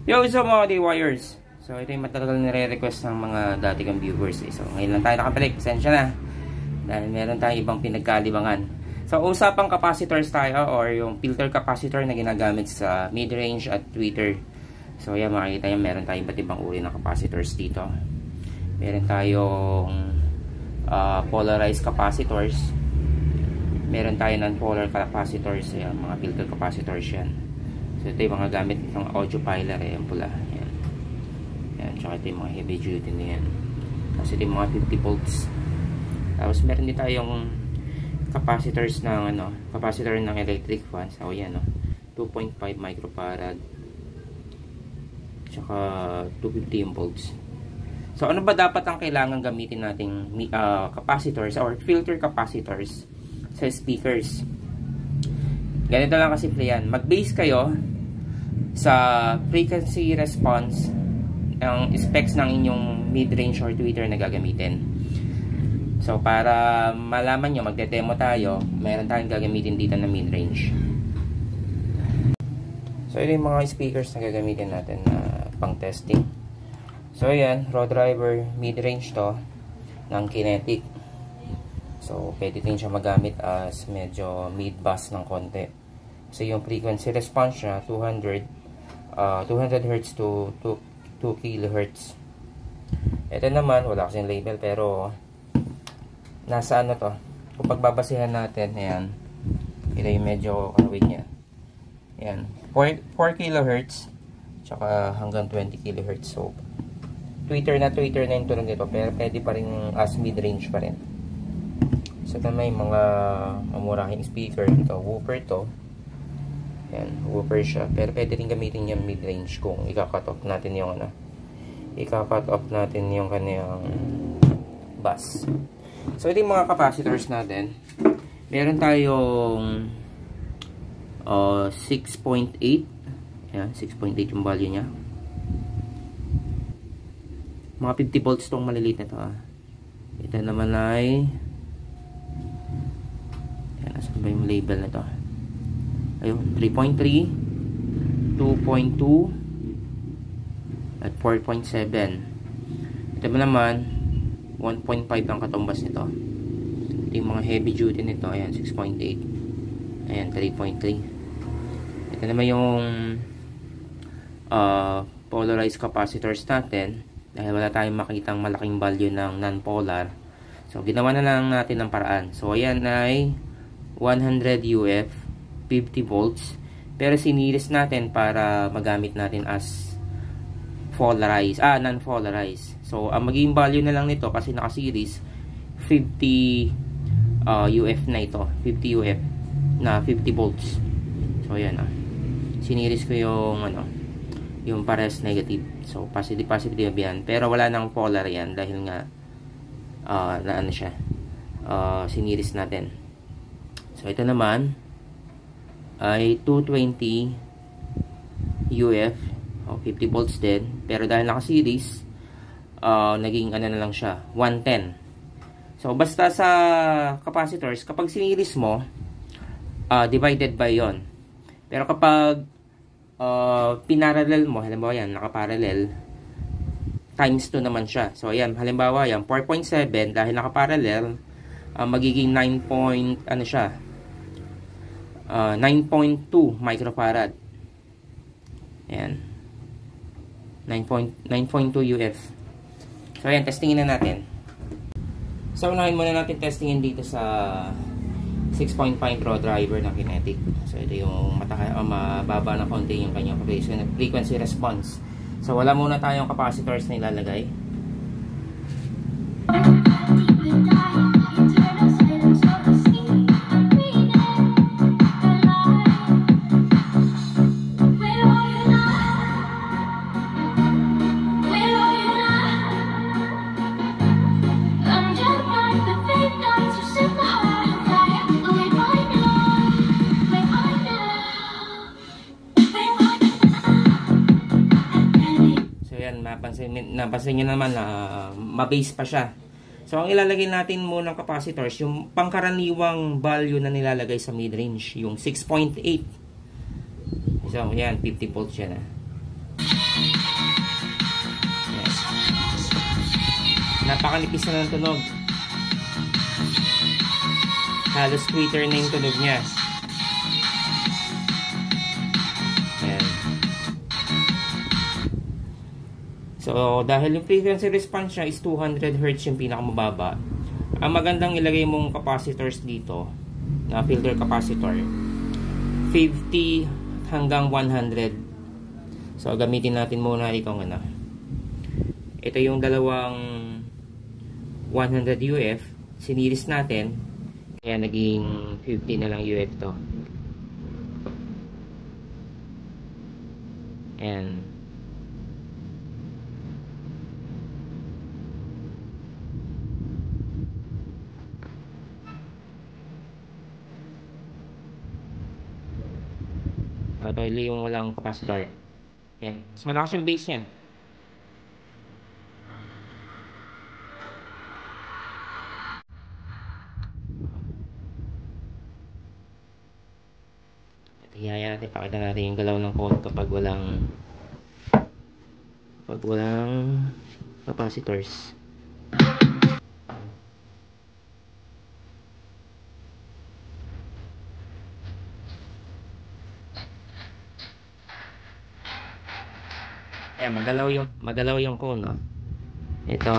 Yo, so mga D-Wires. So ito yung matagal nire-request ng mga dati kong viewers eh. So ngayon lang tayo nakabalik. Pasensya na. Dahil meron tayong ibang pinagkalibangan. So usapang capacitors tayo or yung filter capacitor na ginagamit sa mid-range at tweeter. So yan, makikita nyo meron tayong iba't ibang uri ng capacitors dito. Meron tayong polarized capacitors. Meron tayo non-polar capacitors. Yan, mga filter capacitors yan. So ito yung mga gamit ng audio piler eh, yung pula. Yan. Yan, tsaka ito yung mga heavy duty na yan. Kasi ito yung mga 50 volts. Tapos meron din tayong capacitors ng capacitor ng electric fan. So yan, 2.5 microfarad. Tsaka 250 volts. So ano ba dapat ang kailangan gamitin nating capacitors or filter capacitors sa speakers? Ganito lang kasi yan. Mag-base kayo sa frequency response ang specs ng inyong mid-range or tweeter na gagamitin. So para malaman nyo, magde-demo tayo, mayroon tayong gagamitin dito na mid-range. So ito yung mga speakers na gagamitin natin na pang testing. So ayan, raw driver mid-range to ng Kinetic. So pwede din siya magamit as medyo mid-bass ng konti. So yung frequency response niya 200 Hz to 2 kHz. Ito naman, wala kasing label pero nasa ano to. Kung pagbabasihan natin, ayan. Ito yung medyo kawit niya. Ayan, 4 kHz tsaka hanggang 20 kHz. So tweeter na yung tulad nito, pero pwede pa rin as mid-range pa rin. So ito may mga mamurahing speaker. Ito, woofer to. Yan, woofer siya. Pero pwede rin gamitin yung mid-range kung i-cut off natin yung i-cut off natin yung kanyang bass. So ito yung mga capacitors natin. Meron tayong 6.8. Yan, 6.8 yung value niya. Mga 50 volts tong maliliit na to. Ito naman ay yan, nasan ba yung label na to? Ayun, 3.3, 2.2 at 4.7. Ito naman 1.5 ang katumbas nito. Ito yung mga heavy duty nito. Ayan, 6.8. Ayan, 3.3. Ito naman yung polarized capacitors natin. Dahil wala tayong makitang malaking value ng non-polar, so ginawa na lang natin ng paraan. So ayan ay 100 UF 50 volts, pero siniris natin para magamit natin as polarized, non-polarized. So ang magiging value na lang nito kasi naka-series 50 UF na ito, 50 UF na 50 volts. So ayan, siniris ko yung yung pares negative. So positive yan, pero wala nang polar yan dahil nga na siya, siniris natin. So ito naman ay 220 UF, 50 volts din, pero dahil naka-series naging na lang siya, 110. So basta sa capacitors, kapag siniris mo, divided by yon. Pero kapag pinarallel mo, halimbawa yan, nakaparallel, times 2 naman siya. So ayan, halimbawa yan, 4.7 dahil nakaparallel, magiging 9.2 microfarad. Ayan. 9.2 UF. So ayan, testingin na natin. So unahin muna natin testingin dito sa 6.5 raw driver ng Kinetic. So ito yung mababa na konti yung kanyang frequency response. So wala muna tayong capacitors na ilalagay. Napansin nyo naman na mabase pa siya. So ang ilalagay natin muna ng capacitors, yung pangkaraniwang value na nilalagay sa mid-range, yung 6.8. So yan, 50 volts yan. Yan. Napakanipis na ng tunog. Halos tweeter na yung tunog niya. Ayan. So, dahil yung frequency response niya is 200 Hz yung pinakamababa, ang magandang ilagay mong capacitors dito, na filter capacitor, 50 hanggang 100. So, gamitin natin muna itong ano. Ito yung dalawang 100 UF. Siniris natin. Kaya naging 50 na lang UF to. And ito yung walang capacitor. Yan. Mas malakas yung base yan. Hihaya natin, pakita natin yung galaw ng cone kapag walang capacitors. Ayan, magalaw yung cone, no? Ito.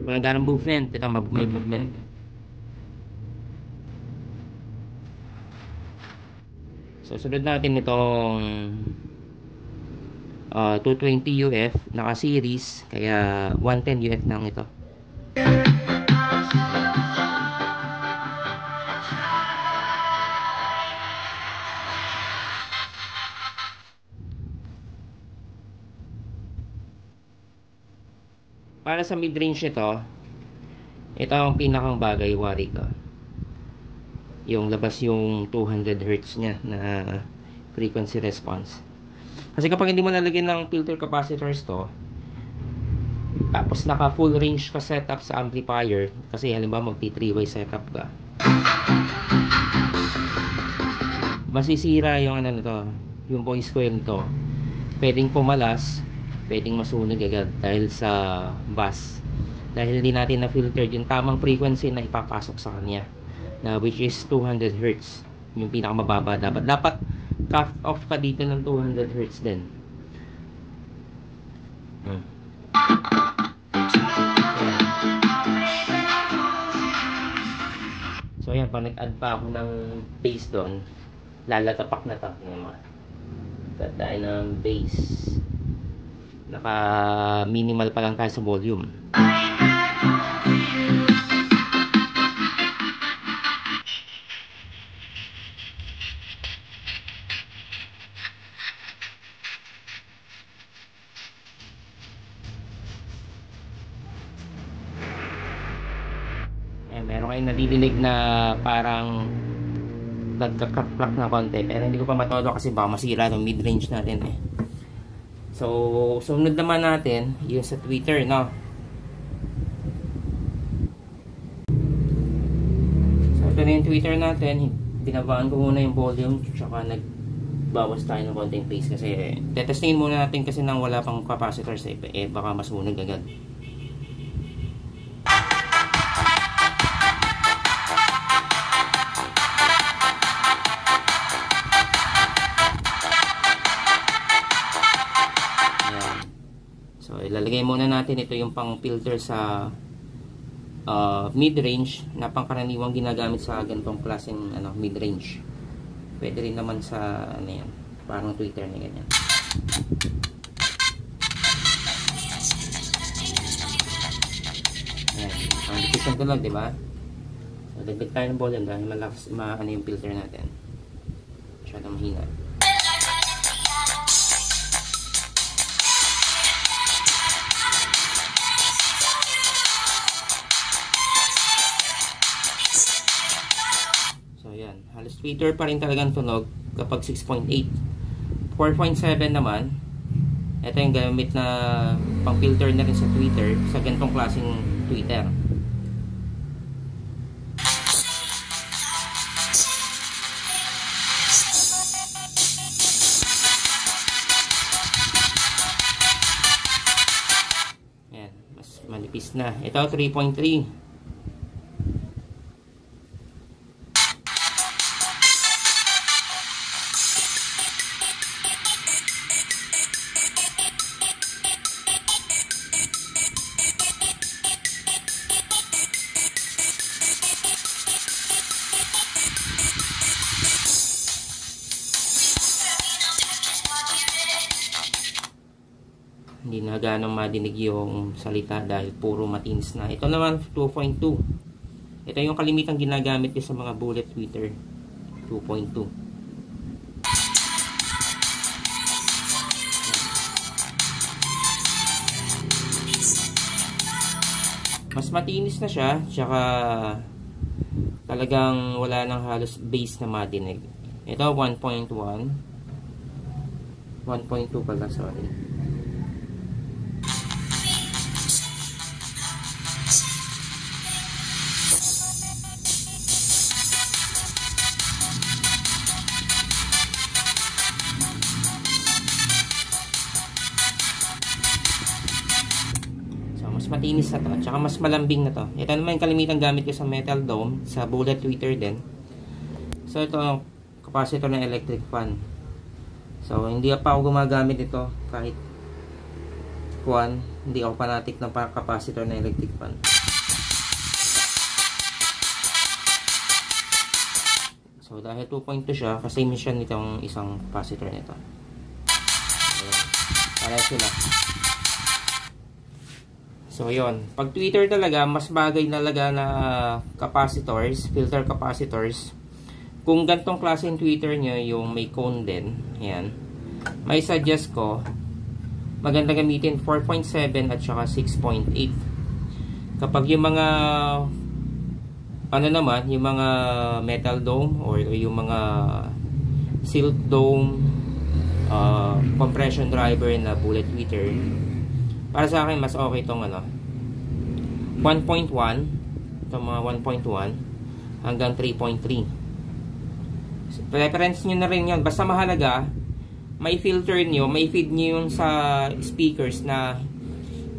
Maganda ng movement. Ito, may movement. So, sunod natin itong 220 UF. Naka-series. Kaya 110 UF lang ito. Para sa mid-range ito ang pinakang bagay, wari ko. Yung labas yung 200 Hz niya na frequency response. Kasi kapag hindi mo nalagyan ng filter capacitors to, tapos naka full range ka setup sa amplifier, kasi halimbawa magti 3-way setup ka, masisira yung ano nito, yung voice coil nito. Pwedeng pumalas, pwedeng masunog agad dahil sa bass. Dahil hindi natin na-filtered yung tamang frequency na ipapasok sa kanya, na which is 200 Hz. Yung pinakamababa dapat cut off ka dito ng 200 Hz din. So ayan, pag nag-add pa ako ng bass doon, lalatapak na to. Cut tayo ng bass. Naka minimal pa lang tayo sa volume. Meron kayong nadidinig na parang nagka-crack na konti, pero hindi ko pa matodo kasi baka masira yung mid-range natin eh. So, sunod naman natin yung sa tweeter, no? So, ito na yung tweeter natin. Binabaan ko muna yung volume, tsaka nagbawas tayo ng konting pace kasi tetestingin muna natin kasi nang wala pang capacitors eh, baka masunog agad. So, ilalagay muna natin ito yung pang filter sa mid-range na pangkaraniwang ginagamit sa ganitong klaseng mid-range. Pwede rin naman sa yan, parang tweeter na ganyan. Ayan, ang dikisan ko lang, diba? So, dagdag tayo ng volume dahil malakas yung filter natin. Masyadong mahina. Halos tweeter pa rin talagang tunog kapag 6.8. 4.7 naman, ito yung gamit na pang filter na rin sa Twitter, sa ganitong klaseng Twitter. Ayan, mas manipis na. Ito 3.3. Hindi na ganong madinig yung salita dahil puro matinis na. Ito naman 2.2. Ito yung kalimitang ginagamit ko sa mga bullet tweeter. 2.2. Mas matinis na siya, tsaka talagang wala nang halos bass na madinig. Ito 1.1. 1.2 pala, sorry. Matinis na to, tsaka mas malambing na to. Ito naman yung kalimitang gamit ko sa metal dome, sa bullet tweeter din. So ito capacitor ng electric fan. So hindi pa ako gumagamit ito kahit hindi ako fanatic ng capacitor ng electric fan. So dahil 2.2 siya, kasi mission nitong isang capacitor nito. Para sila. So, yun. Pag tweeter talaga, mas bagay talaga na capacitors, filter capacitors. Kung gantong klase yung tweeter nyo, yung may cone din, yan, may suggest ko, maganda gamitin 4.7 at saka 6.8. Kapag yung mga, ano naman, yung mga metal dome, or yung mga silk dome, compression driver na bullet tweeter, para sa akin, mas okay itong 1.1, itong mga 1.1 hanggang 3.3. Preference nyo na rin yan. Basta mahalaga, may filter nyo, may feed nyo yung sa speakers na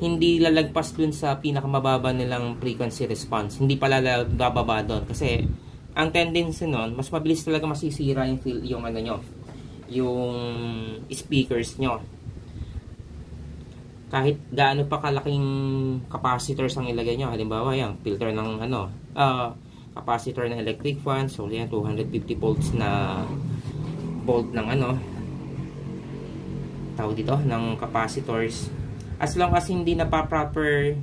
hindi lalagpas dun sa pinakamababa nilang frequency response. Hindi pala bababa doon. Kasi, ang tendency nun, mas mabilis talaga masisira yung yung speakers nyo. Kahit gaano pa kalaking capacitors ang ilagay nyo. Halimbawa, yung filter ng capacitor ng electric fan. So, yan, 250 volts na volt ng tawag dito, ng capacitors. As long as hindi na pa proper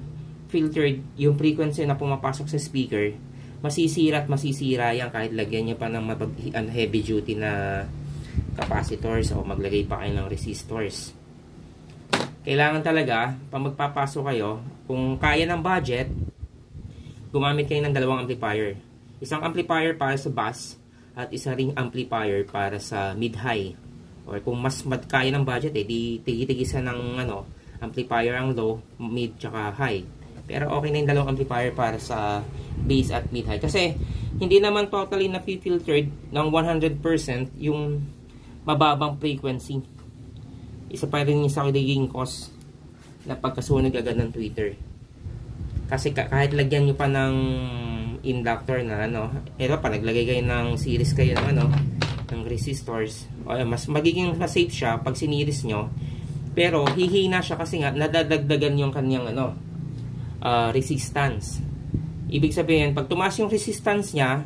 filtered yung frequency na pumapasok sa speaker, masisira at masisira yan kahit lagyan nyo pa ng heavy duty na capacitors o maglagay pa kayo ng resistors. Kailangan talaga, pag magpapasok kayo, kung kaya ng budget, gumamit kayo ng dalawang amplifier. Isang amplifier para sa bass, at isa ring amplifier para sa mid-high. Or kung mas kaya ng budget, di tigi-tigisan ng amplifier ang low, mid, tsaka high. Pero okay na yung dalawang amplifier para sa bass at mid-high. Kasi, hindi naman totally na-filtered ng 100% yung mababang frequency. Isa pa rin yung sa naging cause na pagkasunog agad ng tweeter. Kasi kahit lagyan nyo pa ng inductor na ito pa, naglagay kayo ng series kayo ng ng resistors, mas magiging safe siya pag siniris nyo. Pero hihina siya kasi nga nadadagdagan yung kanyang resistance. Ibig sabihin, pag tumaas yung resistance niya,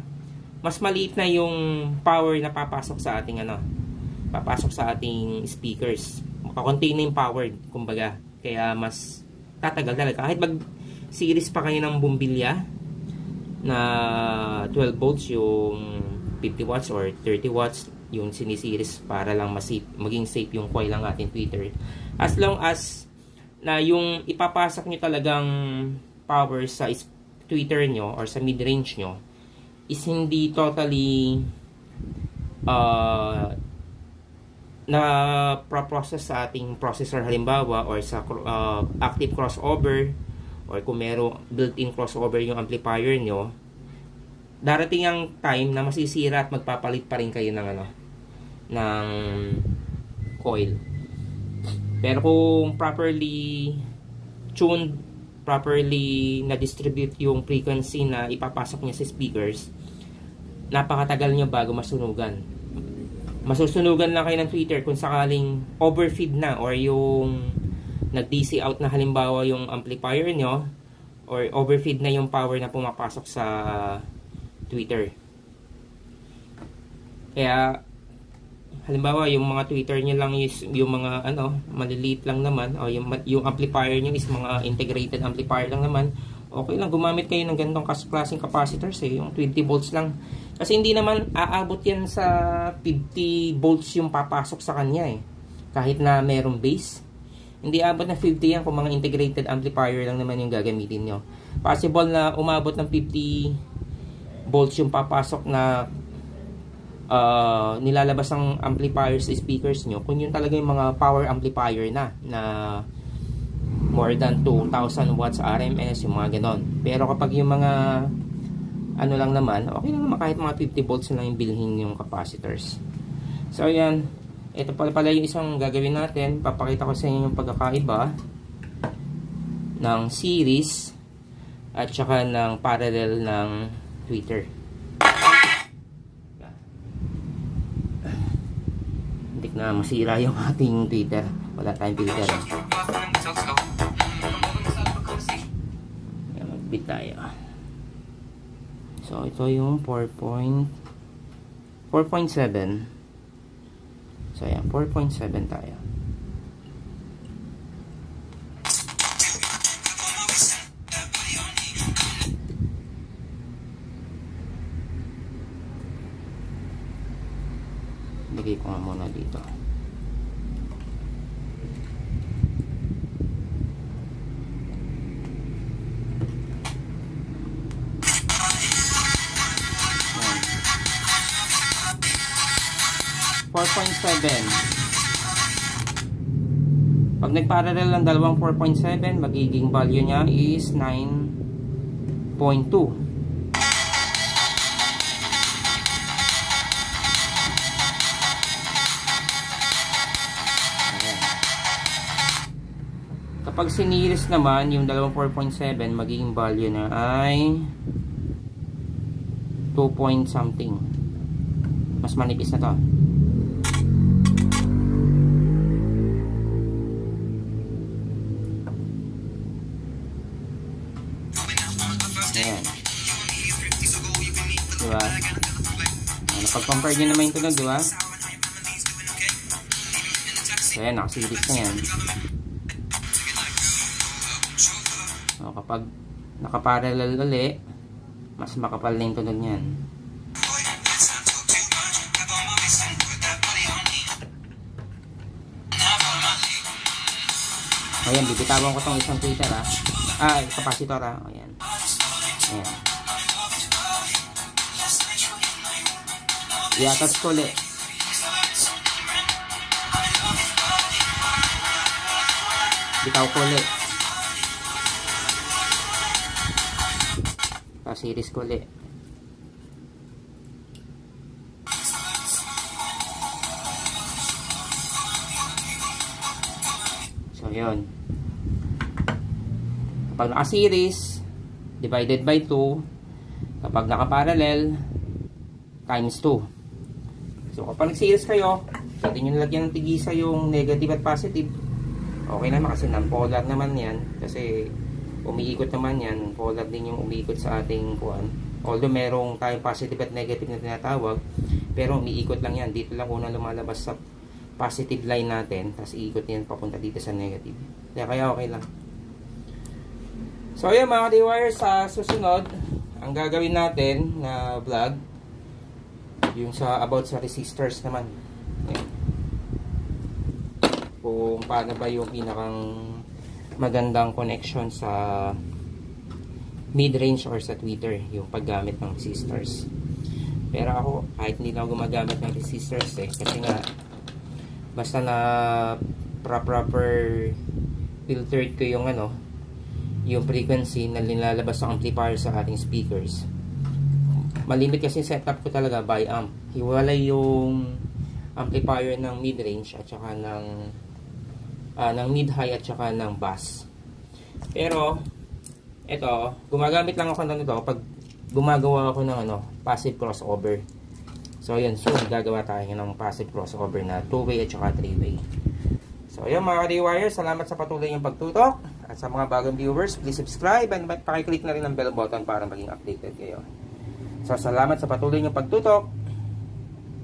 mas maliit na yung power na papasok sa ating papasok sa ating speakers. Makakontain na yung power, kumbaga. Kaya mas tatagal talaga. Kahit mag-series pa kayo ng bumbilya na 12 volts, yung 50 watts or 30 watts, yung sinisiris para lang maging safe yung coil ng ating tweeter. As long as na yung ipapasok nyo talagang power sa tweeter nyo or sa mid-range nyo is hindi totally na process sa ating processor halimbawa, or sa active crossover, or kung meron built-in crossover yung amplifier nyo, darating ang time na masisira at magpapalit pa rin kayo ng ng coil. Pero kung properly tuned, properly na-distribute yung frequency na ipapasok niya sa speakers, napakatagal nyo bago masunugan. Masusunugan lang kayo ng tweeter kung sakaling overfeed na, or yung nag-DC out na halimbawa yung amplifier nyo, or overfeed na yung power na pumapasok sa tweeter. Kaya halimbawa yung mga tweeter nyo lang is yung mga maliliit lang naman, o yung amplifier nyo is mga integrated amplifier lang naman, okay lang gumamit kayo ng ganitong klaseng capacitors, yung 20 volts lang. Kasi hindi naman aabot yan sa 50 volts yung papasok sa kanya kahit na merong base. Hindi aabot na 50 yan kung mga integrated amplifier lang naman yung gagamitin nyo. Possible na umabot ng 50 volts yung papasok na nilalabas ng amplifier sa speakers nyo, kung yun talaga yung mga power amplifier na more than 2,000 watts RMS, yung mga ganon. Pero kapag yung mga lang naman, okay lang naman kahit mga 50 volts lang yung bilhin yung capacitors. So yan, ito pala yung isang gagawin natin. Papakita ko sa inyo yung pagkakaiba ng series at saka ng parallel ng tweeter. Hindi na masira yung ating tweeter. Wala tayong filter. Magbit tayo. So ito yung 4.7. So ayan, 4.7 tayo. Lagay ko nga muna dito. Pag nagparallel ng dalawang 4.7, magiging value niya is 9.2. Kapag siniris naman yung dalawang 4.7, magiging value na ay 2 point something. Mas manipis na to. Ayan. Diba? Napag-compare nyo naman yung tunog, diba? So ayan, nakasiris na yan. So kapag nakaparallel ulit, mas makapal na yung tunog nyan. Ayan, bibitawan ko tong isang tweeter capacitor ayan. Ayan. I-attach ko ulit. Bitaw ko ulit. Pa-series ko ulit. So, yun. Kapag naka-series, divided by 2. Kapag naka-parallel, times 2. So, kapag nag-series kayo, pwede nyo nilagyan ng tigisa yung negative at positive. Okay naman kasi non-polar naman yan. Kasi umiikot naman yan. Polar din yung umiikot sa ating kuwan. Although merong tayong positive at negative na tinatawag, pero umiikot lang yan. Dito lang unang lumalabas sa positive line natin, tapos iikot yan papunta dito sa negative. Kaya okay lang. So ayan mga D-wires, sa susunod ang gagawin natin na vlog yung about sa resistors naman. Ayan. Kung paano ba yung pinakang magandang connection sa mid-range or sa tweeter, yung paggamit ng resistors. Pero ako, kahit hindi na ako gumagamit ng resistors kasi nga, basta na proper filtered ko yung yung frequency na nilalabas sa amplifier sa ating speakers. Malimit kasi setup ko talaga by amp. Hiwalay yung amplifier ng mid-range at saka ng mid-high at saka ng bass. Pero ito, gumagamit lang ako ng ito pag gumagawa ako ng passive crossover. So yun, soon gagawa tayo ng passive crossover na 2-way at saka 3-way. So yun mga ka-Rewire, salamat sa patuloy yung pagtutok. At sa mga bagong viewers, please subscribe and pakiclick na rin ang bell button para maging updated kayo. So salamat sa patuloy yung pagtutok.